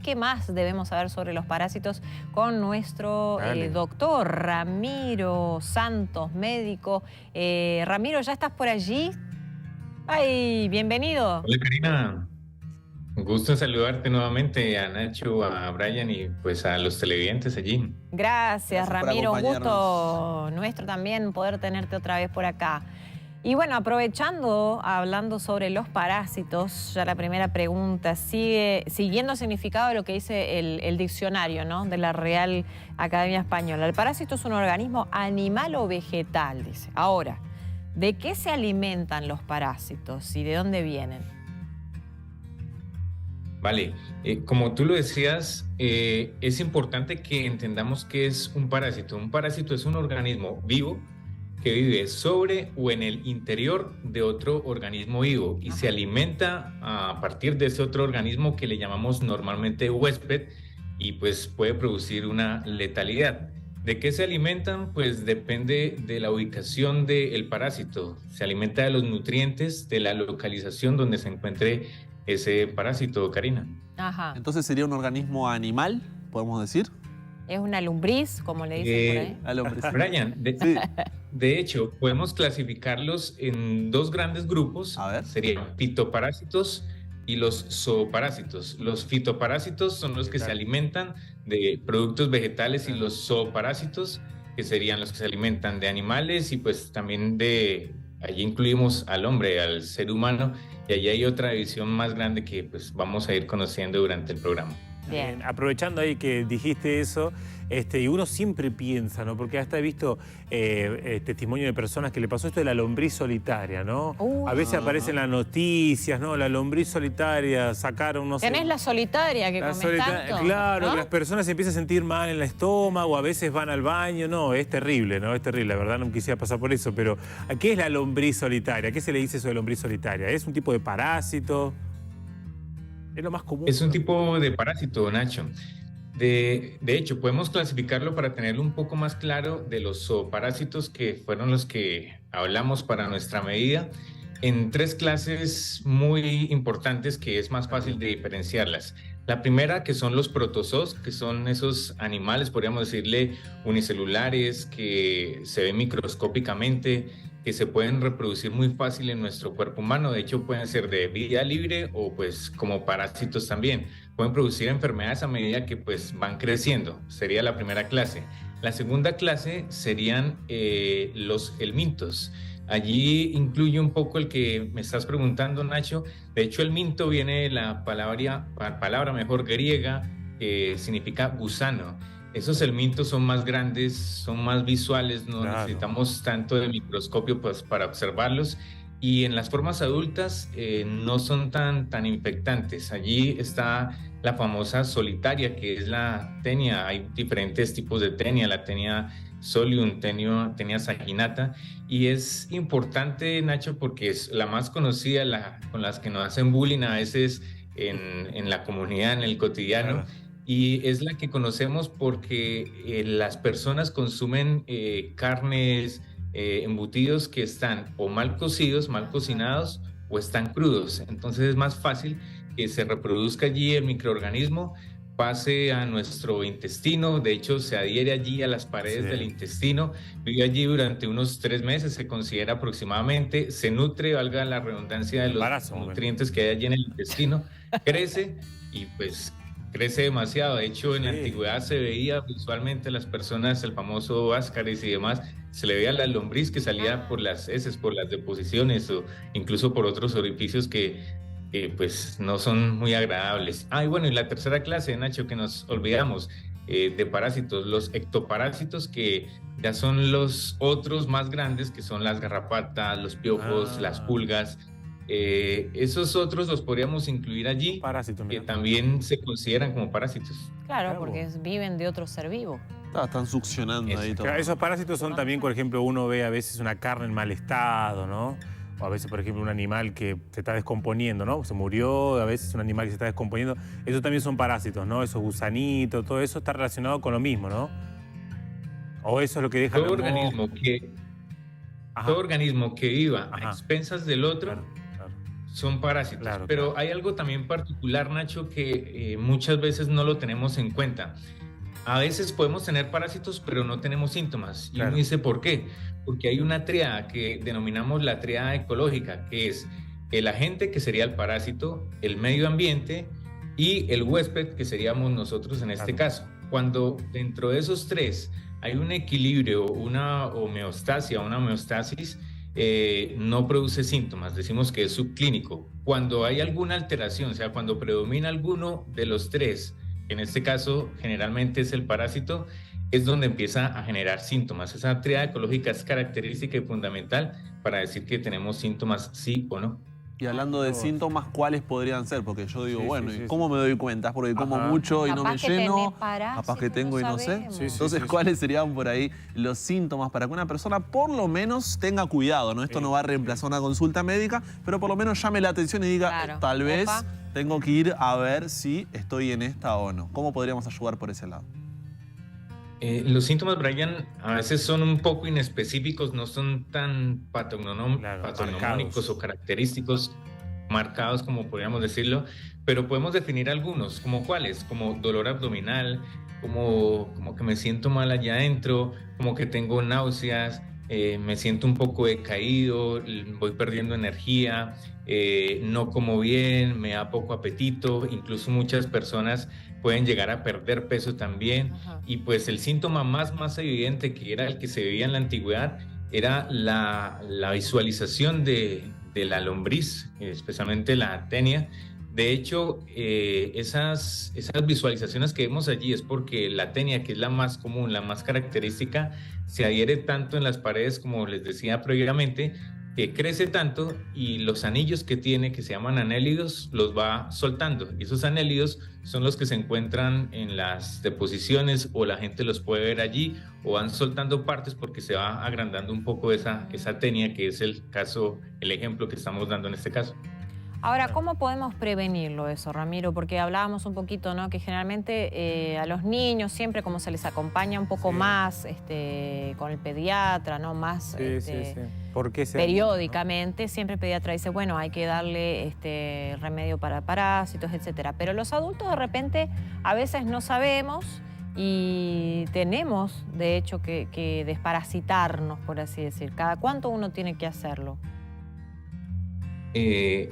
qué más debemos saber sobre los parásitos con nuestro doctor Ramiro Santos, médico. Ramiro, ¿ya estás por allí? ¡Ay, bienvenido! Hola Karina, un gusto saludarte nuevamente, a Nacho, a Brian y pues a los televidentes allí. Gracias Ramiro, un gusto nuestro también poder tenerte otra vez por acá. Y bueno, aprovechando, hablando sobre los parásitos, ya la primera pregunta, siguiendo el significado de lo que dice el diccionario, ¿no?, de la Real Academia Española. El parásito es un organismo animal o vegetal, dice. Ahora, ¿de qué se alimentan los parásitos y de dónde vienen? Vale, como tú lo decías, es importante que entendamos qué es un parásito. Un parásito es un organismo vivo que vive sobre o en el interior de otro organismo vivo y se alimenta a partir de ese otro organismo que le llamamos normalmente huésped y pues puede producir una letalidad. ¿De qué se alimentan? Pues depende de la ubicación del parásito. Se alimenta de los nutrientes, de la localización donde se encuentre ese parásito, Karina. Ajá. Entonces sería un organismo animal, podemos decir. Es una lombriz, como le dicen por ahí. La lombriz. Brian, de hecho, podemos clasificarlos en dos grandes grupos. A ver. Serían fitoparásitos y los zooparásitos. Los fitoparásitos son los que se alimentan de productos vegetales y los zooparásitos, que serían los que se alimentan de animales y pues también allí incluimos al hombre, al ser humano, y allí hay otra división más grande que pues vamos a ir conociendo durante el programa. Bien. Aprovechando ahí que dijiste eso, y uno siempre piensa, ¿no? Porque hasta he visto testimonio de personas que le pasó esto de la lombriz solitaria, ¿no? A veces aparecen las noticias, ¿no? La lombriz solitaria, sacaron, no sé. ¿Tenés la solitaria que comés tanto? Claro, ¿no? que las personas se empiezan a sentir mal en el estómago, a veces van al baño, no, es terrible, ¿no? Es terrible, la verdad no quisiera pasar por eso, pero ¿qué es la lombriz solitaria? ¿Qué se le dice eso de lombriz solitaria? ¿Es un tipo de parásito? Es lo más común. Es un tipo de parásito, Nacho. De hecho, podemos clasificarlo para tenerlo un poco más claro de los zooparásitos, que fueron los que hablamos para nuestra medida, en tres clases muy importantes que es más fácil de diferenciarlas. La primera, que son los protozoos, que son esos animales, podríamos decirle, unicelulares, que se ven microscópicamente, que se pueden reproducir muy fácil en nuestro cuerpo humano. De hecho, pueden ser de vida libre o pues como parásitos también. Pueden producir enfermedades a medida que pues van creciendo. Sería la primera clase. La segunda clase serían los helmintos. Allí incluye un poco el que me estás preguntando, Nacho. De hecho, el minto viene de la palabra mejor griega, que significa gusano. Esos helmintos son más grandes, son más visuales, no necesitamos tanto de microscopio pues, para observarlos. Y en las formas adultas no son tan infectantes. Allí está la famosa solitaria, que es la tenia. Hay diferentes tipos de tenia, la tenia solium, tenia saginata. Y es importante, Nacho, porque es la más conocida, con las que nos hacen bullying a veces en la comunidad, en el cotidiano. Claro. Y es la que conocemos porque las personas consumen carnes, embutidos que están o mal cocidos, mal cocinados o están crudos. Entonces es más fácil que se reproduzca allí el microorganismo, pase a nuestro intestino, de hecho se adhiere allí a las paredes del intestino, vive allí durante unos 3 meses, se considera aproximadamente, se nutre, valga la redundancia, de los nutrientes que hay allí en el intestino, crece y pues crece demasiado. De hecho, en la antigüedad se veía visualmente las personas, el famoso Ascaris y demás, se le veía la lombriz que salía por las heces, por las deposiciones o incluso por otros orificios que pues no son muy agradables. Y bueno, y la tercera clase, Nacho, que nos olvidamos, de parásitos, los ectoparásitos, que ya son los otros más grandes, que son las garrapatas, los piojos, las pulgas. Esos otros los podríamos incluir allí, que también se consideran como parásitos. Claro, porque viven de otro ser vivo. Están succionando ahí todo. Claro, esos parásitos son también, por ejemplo, uno ve a veces una carne en mal estado, ¿no? O a veces, por ejemplo, un animal que se está descomponiendo, ¿no? Se murió, a veces un animal que se está descomponiendo. Esos también son parásitos, ¿no? Esos gusanitos, todo eso está relacionado con lo mismo, ¿no? O eso es lo que deja... Todo organismo que viva a expensas del otro son parásitos. Claro, Pero claro. hay algo también particular, Nacho, que muchas veces no lo tenemos en cuenta. A veces podemos tener parásitos, pero no tenemos síntomas. Y uno Claro. dice, ¿por qué? Porque hay una tríada que denominamos la tríada ecológica, que es el agente, que sería el parásito, el medio ambiente y el huésped, que seríamos nosotros en este Claro. caso. Cuando dentro de esos tres hay un equilibrio, una homeostasia, una homeostasis, no produce síntomas, decimos que es subclínico. Cuando hay alguna alteración, o sea, cuando predomina alguno de los tres, en este caso generalmente es el parásito, es donde empieza a generar síntomas. Esa tríada ecológica es característica y fundamental para decir que tenemos síntomas sí o no. Y hablando de Todos. síntomas, ¿cuáles podrían ser? Porque yo digo, Sí, bueno, sí, ¿y sí, cómo me doy cuenta? Porque como Ajá. mucho y no me Capaz que tenés lleno, parásitos, capaz que tengo y no sé. sabemos. Sí, sí. Entonces, ¿cuáles serían por ahí los síntomas para que una persona por lo menos tenga cuidado? ¿No? Esto Sí, no va a reemplazar una consulta médica, pero por lo menos llame la atención y diga, Claro. tal vez Opa. tengo que ir a ver si estoy en esta o no. ¿Cómo podríamos ayudar por ese lado? Los síntomas, Brian, a veces son un poco inespecíficos, no son tan Claro, patognomónicos marcados. o característicos marcados, como podríamos decirlo, pero podemos definir algunos, como cuáles, como dolor abdominal, como que me siento mal allá adentro, como que tengo náuseas, me siento un poco decaído, voy perdiendo energía, no como bien, me da poco apetito, incluso muchas personas pueden llegar a perder peso también. Ajá. Y pues el síntoma más evidente, que era el que se veía en la antigüedad, era la visualización de la lombriz, especialmente la tenia. De hecho, esas visualizaciones que vemos allí es porque la tenia, que es la más común, la más característica, se adhiere tanto en las paredes, como les decía previamente, que crece tanto, y los anillos que tiene, que se llaman anélidos, los va soltando. Y esos anélidos son los que se encuentran en las deposiciones, o la gente los puede ver allí, o van soltando partes porque se va agrandando un poco esa tenia, que es el ejemplo que estamos dando en este caso. Ahora, ¿cómo podemos prevenirlo eso, Ramiro? Porque hablábamos un poquito, ¿no? Que generalmente a los niños siempre como se les acompaña un poco Sí. más con el pediatra, ¿no? Más Sí, sí, sí. ¿Por qué se periódicamente, siempre el pediatra dice, bueno, hay que darle remedio para parásitos, etcétera. Pero los adultos de repente a veces no sabemos y tenemos, de hecho, que desparasitarnos, por así decir. ¿Cada cuánto uno tiene que hacerlo?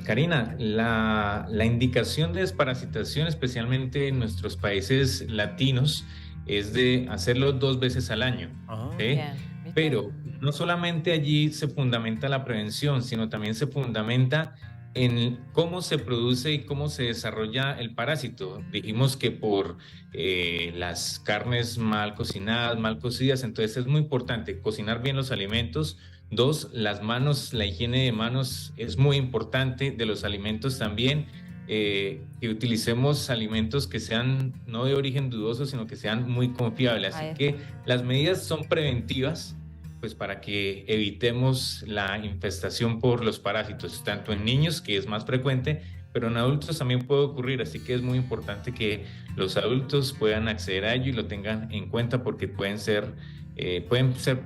Karina, la indicación de desparasitación, especialmente en nuestros países latinos, es de hacerlo 2 veces al año. Ah, ¿Sí? Bien, ¿viste? Pero no solamente allí se fundamenta la prevención, sino también se fundamenta en cómo se produce y cómo se desarrolla el parásito. Dijimos que por las carnes mal cocinadas, mal cocidas, entonces es muy importante cocinar bien los alimentos. 2, las manos, la higiene de manos es muy importante, de los alimentos también, que utilicemos alimentos que sean no de origen dudoso, sino que sean muy confiables. Ahí Así está. que las medidas son preventivas, pues para que evitemos la infestación por los parásitos, tanto en niños, que es más frecuente, pero en adultos también puede ocurrir, así que es muy importante que los adultos puedan acceder a ello y lo tengan en cuenta, porque pueden ser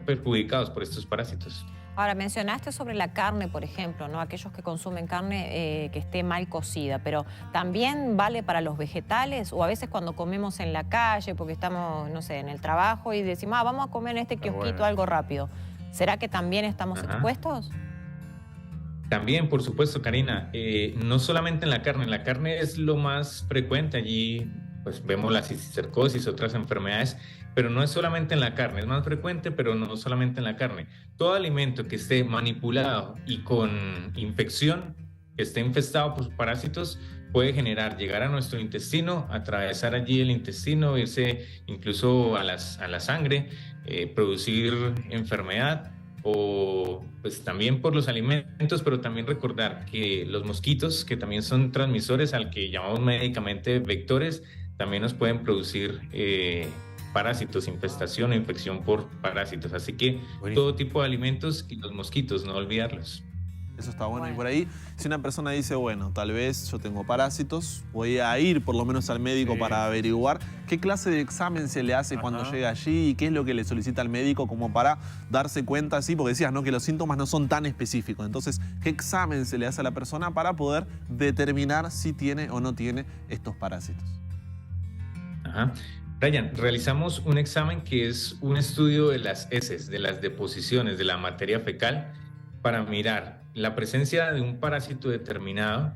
perjudicados por estos parásitos. Ahora, mencionaste sobre la carne, por ejemplo, ¿no? Aquellos que consumen carne que esté mal cocida, pero ¿también vale para los vegetales? O a veces cuando comemos en la calle, porque estamos, no sé, en el trabajo y decimos, vamos a comer en este kiosquito bueno. algo rápido. ¿Será que también estamos Ajá. expuestos? También, por supuesto, Karina, no solamente en la carne es lo más frecuente, allí pues vemos la cisticercosis, otras enfermedades, pero no es solamente en la carne, es más frecuente, pero no solamente en la carne. Todo alimento que esté manipulado y con infección, que esté infestado por parásitos, puede llegar a nuestro intestino, atravesar allí el intestino, irse incluso a la sangre, producir enfermedad, o pues también por los alimentos, pero también recordar que los mosquitos, que también son transmisores al que llamamos médicamente vectores, también nos pueden producir parásitos, infestación o infección por parásitos. Así que Buenísimo. todo tipo de alimentos y los mosquitos, no olvidarlos. Eso está bueno. Bueno. Y por ahí, si una persona dice, bueno, tal vez yo tengo parásitos, voy a ir por lo menos al médico Sí. para averiguar qué clase de examen se le hace cuando llega allí y qué es lo que le solicita al médico como para darse cuenta, sí, porque decías, ¿no?, que los síntomas no son tan específicos. Entonces, ¿qué examen se le hace a la persona para poder determinar si tiene o no tiene estos parásitos? Ajá. Brian, realizamos un examen que es un estudio de las heces, de las deposiciones de la materia fecal, para mirar la presencia de un parásito determinado,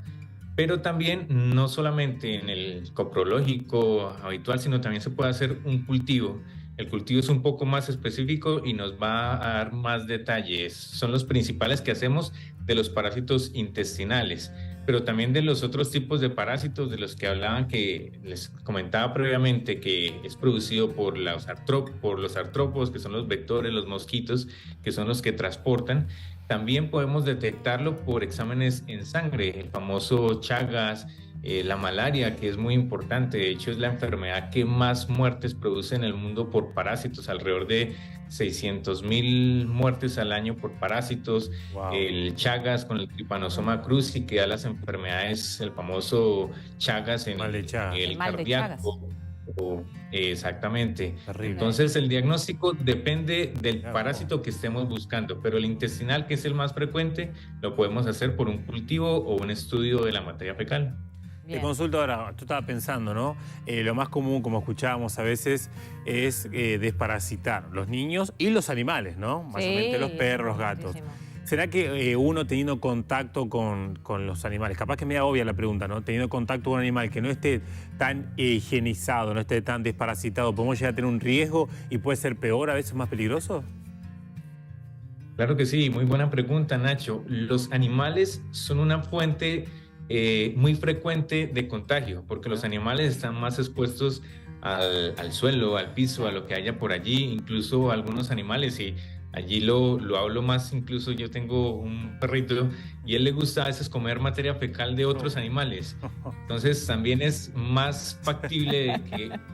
pero también no solamente en el coprológico habitual, sino también se puede hacer un cultivo. El cultivo es un poco más específico y nos va a dar más detalles. Son los principales que hacemos de los parásitos intestinales, pero también de los otros tipos de parásitos de los que hablaban, que les comentaba previamente, que es producido por los artrópodos, que son los vectores, los mosquitos, que son los que transportan. También podemos detectarlo por exámenes en sangre, el famoso Chagas, la malaria, que es muy importante. De hecho, es la enfermedad que más muertes produce en el mundo por parásitos, alrededor de 600.000 muertes al año por parásitos. Wow. El Chagas con el Trypanosoma cruzi, que da las enfermedades, el famoso Chagas en Mal de Chagas. el El mal de cardíaco. Exactamente. Terrible. Entonces, el diagnóstico depende del Claro. parásito que estemos buscando, pero el intestinal, que es el más frecuente, lo podemos hacer por un cultivo o un estudio de la materia fecal. Te Bien. consulto ahora, tú estabas pensando, ¿no? Lo más común, como escuchábamos a veces, es desparasitar los niños y los animales, ¿no? Mayormente los perros, los gatos. muchísimo. ¿Será que uno teniendo contacto con los animales, capaz que me da obvia la pregunta, ¿no? Teniendo contacto con un animal que no esté tan higienizado, no esté tan desparasitado, podemos llegar a tener un riesgo y puede ser peor, a veces más peligroso? Claro que sí, muy buena pregunta, Nacho. Los animales son una fuente muy frecuente de contagio, porque los animales están más expuestos al suelo, al piso, a lo que haya por allí, incluso algunos animales, y allí lo hablo más. Incluso yo tengo un perrito y él le gusta a veces comer materia fecal de otros animales. Entonces también es más factible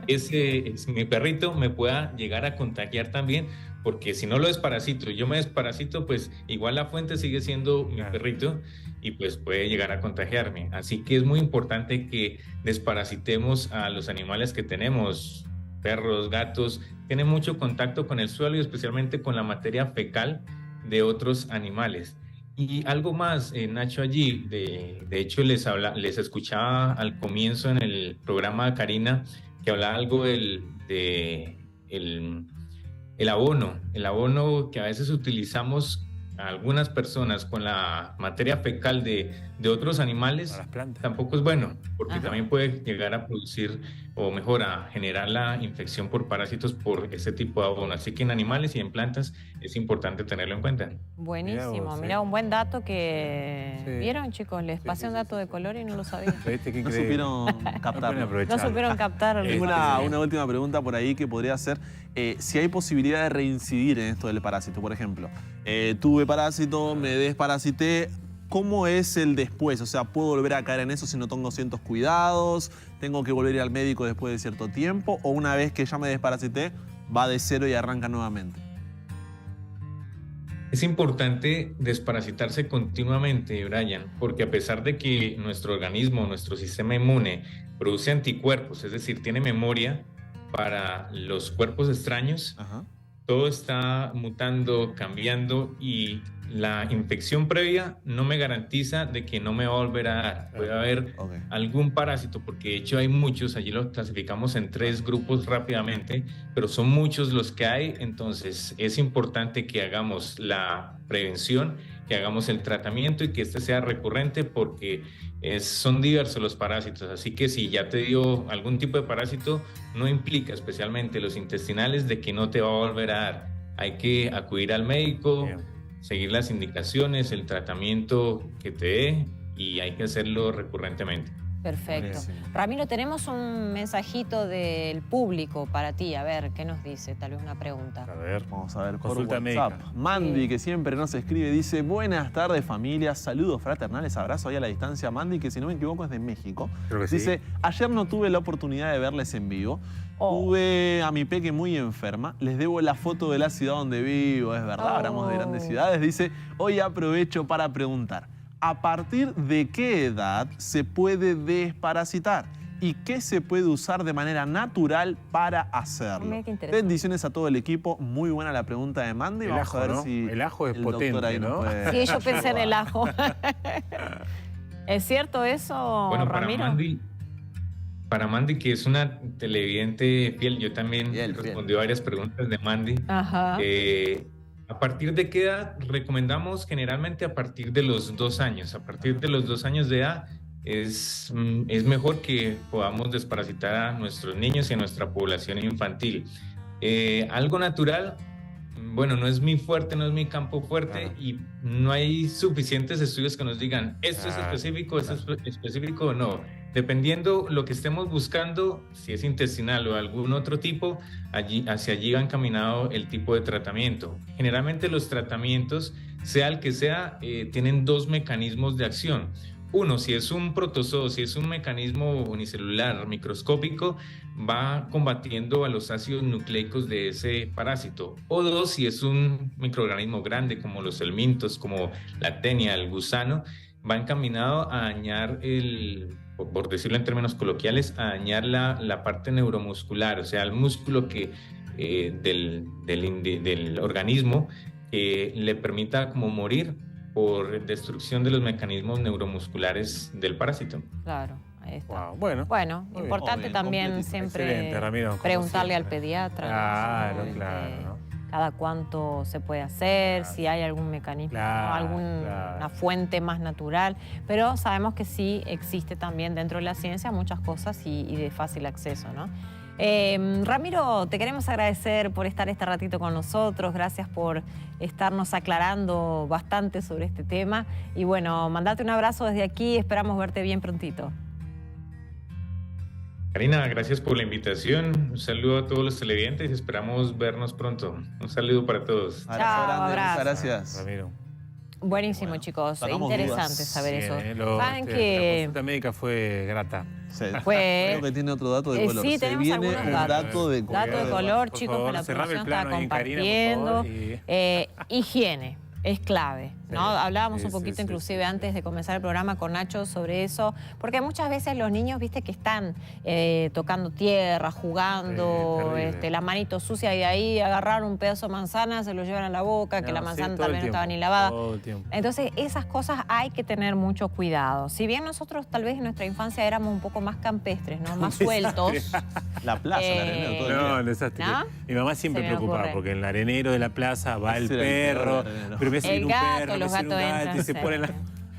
de que mi perrito me pueda llegar a contagiar también, porque si no lo desparasito, yo me desparasito, pues igual la fuente sigue siendo mi perrito y pues puede llegar a contagiarme. Así que es muy importante que desparasitemos a los animales que tenemos. Perros, gatos, tienen mucho contacto con el suelo y especialmente con la materia fecal de otros animales. Y algo más, Nacho, allí, de hecho les escuchaba al comienzo en el programa de Karina, que hablaba algo el abono que a veces utilizamos a algunas personas con la materia fecal de otros animales, Para las plantas. tampoco es bueno, porque Ajá. también puede llegar a producir o mejor a generar la infección por parásitos por ese tipo de abono. Así que en animales y en plantas es importante tenerlo en cuenta. Buenísimo, Mirá vos, mirá, un buen dato que... Sí. ¿Vieron, chicos? Les pasé un dato de color y no lo sabía. ¿Viste qué No increíble? supieron No pueden captarlo. aprovechar. No supieron captar. Tengo Una última pregunta por ahí que podría ser si hay posibilidad de reincidir en esto del parásito. Por ejemplo, tuve parásito, me desparasité. ¿Cómo es el después? O sea, ¿puedo volver a caer en eso si no tengo ciertos cuidados? ¿Tengo que volver a ir al médico después de cierto tiempo? ¿O una vez que ya me desparasité, va de cero y arranca nuevamente? Es importante desparasitarse continuamente, Brian, porque a pesar de que nuestro organismo, nuestro sistema inmune produce anticuerpos, es decir, tiene memoria para los cuerpos extraños, Ajá. todo está mutando, cambiando, y la infección previa no me garantiza de que no me va a volver a dar. Puede haber Ok. algún parásito, porque de hecho hay muchos, allí los clasificamos en 3 grupos rápidamente, pero son muchos los que hay. Entonces es importante que hagamos la prevención, que hagamos el tratamiento y que este sea recurrente, porque son diversos los parásitos. Así que si ya te dio algún tipo de parásito, no implica, especialmente los intestinales, de que no te va a volver a dar. Hay que acudir al médico, Bien. seguir las indicaciones, el tratamiento que te dé, y hay que hacerlo recurrentemente. Perfecto. Buenísimo. Ramiro, tenemos un mensajito del público para ti. A ver, ¿qué nos dice? Tal vez una pregunta. A ver. Vamos a ver por Consulta WhatsApp. médica. Mandy, Sí. que siempre nos escribe, dice: buenas tardes, familia, saludos fraternales, abrazo ahí a la distancia. Mandy, que si no me equivoco es de México. Creo que sí. Dice: ayer no tuve la oportunidad de verles en vivo. Oh. Tuve a mi peque muy enferma. Les debo la foto de la ciudad donde vivo, es verdad, hablamos de grandes ciudades. Dice: hoy aprovecho para preguntar, ¿a partir de qué edad se puede desparasitar? ¿Y qué se puede usar de manera natural para hacerlo? Mira qué interesante. Bendiciones a todo el equipo. Muy buena la pregunta de Mandy. El Vamos ajo, a ver ¿no? si El ajo es el doctor potente, ahí nos ¿no? puede Sí, yo pensé en el ayudar. ajo. ¿Es cierto eso, Bueno, Ramiro? para Mandy, que es una televidente fiel, yo también Fiel. respondí a varias preguntas de Mandy. Ajá. ¿A partir de qué edad? Recomendamos generalmente a partir de los 2 años. A partir de los 2 años de edad es mejor que podamos desparasitar a nuestros niños y a nuestra población infantil. Algo natural, bueno, no es mi fuerte, no es mi campo fuerte, Claro. y no hay suficientes estudios que nos digan esto es Claro, específico, esto es específico o no. Dependiendo lo que estemos buscando, si es intestinal o algún otro tipo, hacia allí va encaminado el tipo de tratamiento. Generalmente los tratamientos, sea el que sea, tienen 2 mecanismos de acción. Uno, si es un protozoo, si es un mecanismo unicelular microscópico, va combatiendo a los ácidos nucleicos de ese parásito. O 2, si es un microorganismo grande como los helmintos, como la tenia, el gusano, va encaminado a dañar por decirlo en términos coloquiales, a dañar la parte neuromuscular, o sea, el músculo del organismo que le permita como morir por destrucción de los mecanismos neuromusculares del parásito. Claro, ahí está. Wow. Bueno. Bueno, bien, importante bien, también completito. siempre Excelente, Ramiro, como preguntarle al siempre. pediatra. ¿no? Claro, Este, claro, ¿no? Cada cuánto se puede hacer, Claro. si hay algún mecanismo, Claro, alguna claro. fuente más natural, pero sabemos que sí existe también dentro de la ciencia muchas cosas y de fácil acceso, ¿no? Ramiro, te queremos agradecer por estar este ratito con nosotros, gracias por estarnos aclarando bastante sobre este tema y bueno, mandate un abrazo desde aquí, esperamos verte bien prontito. Karina, gracias por la invitación. Un saludo a todos los televidentes y esperamos vernos pronto. Un saludo para todos. Abrazo Chao, grande, abrazo. muchas gracias. Ramiro. Buenísimo, Bueno, chicos, sacamos interesante dudas. saber eso. Bien, Saben la que consulta médica fue grata. Sí. Fue- Creo que tiene otro dato de color. sí, Se tenemos viene algunos un datos. dato de color. Dato de color, Por chicos, favor, que la cerrame el producción está plano ahí, Karina, por compartiendo. favor, Higiene es clave, ¿no? Sí, Hablábamos sí, un poquito sí, inclusive sí, antes de comenzar el programa con Nacho sobre eso, porque muchas veces los niños, viste, que están tocando tierra, jugando, Sí, terrible. la manito sucia y de ahí agarraron un pedazo de manzana, se lo llevan a la boca, que la No, sí, manzana todo tal el vez no tiempo, estaba ni lavada. todo el tiempo. Entonces, esas cosas hay que tener mucho cuidado. Si bien nosotros tal vez en nuestra infancia éramos un poco más campestres, ¿no? Más sueltos. La plaza, la arenero, todo el No, día. un desastre. ¿No? Mi mamá siempre Se me preocupada ocurre. porque en el arenero de la plaza va el Ese era el peor perro, arenero. pero me hace El un gato, perro, me los hace un gatos gato entran, y se sí. ponen la...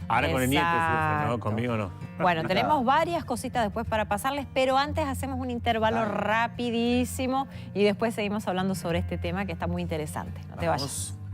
Ahora con el nieto sufre, Exacto. ¿no? Conmigo no. Bueno, tenemos varias cositas después para pasarles, pero antes hacemos un intervalo rapidísimo y después seguimos hablando sobre este tema que está muy interesante. No te vayas. Vamos.